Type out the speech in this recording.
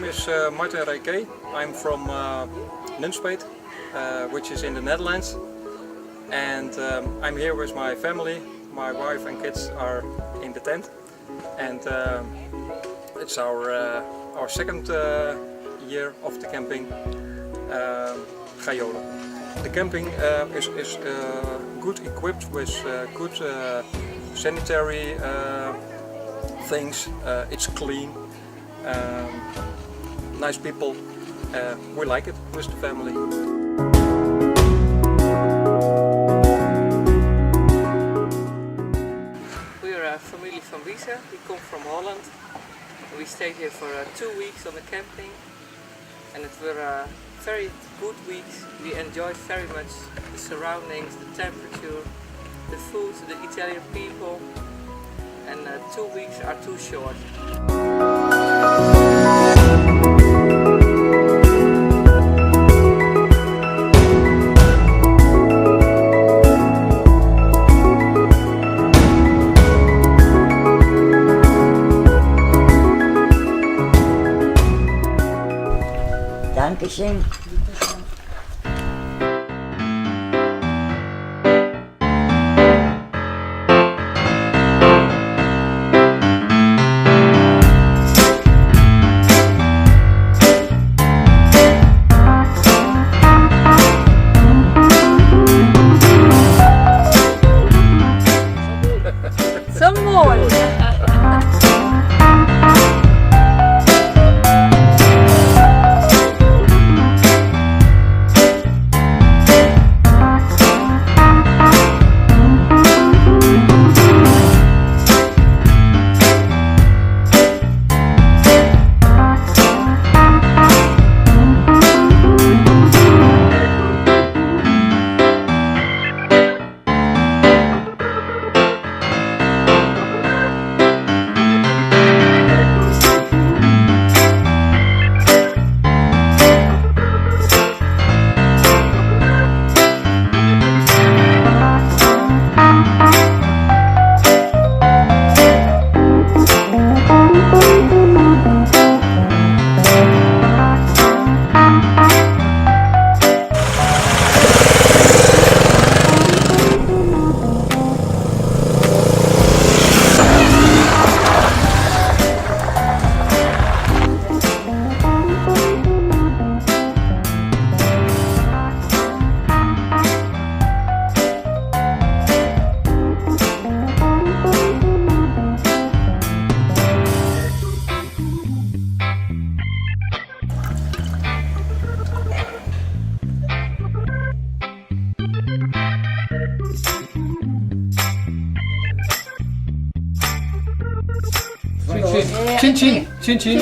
is Martin Rijke. I'm from Nunspeet, which is in the Netherlands, and I'm here with my family. My wife and kids are in the tent, and it's our second year of the camping Gajolen. The camping is good equipped with good sanitary things. It's clean, nice people. We like it with the family. We're a family from Wiese. We come from Holland. We stayed here for 2 weeks on the camping, and it were very good weeks. We enjoyed very much the surroundings, the temperature, the food, the Italian people, and 2 weeks are too short. Dankeschön. Some more! Chin chin, chin chin.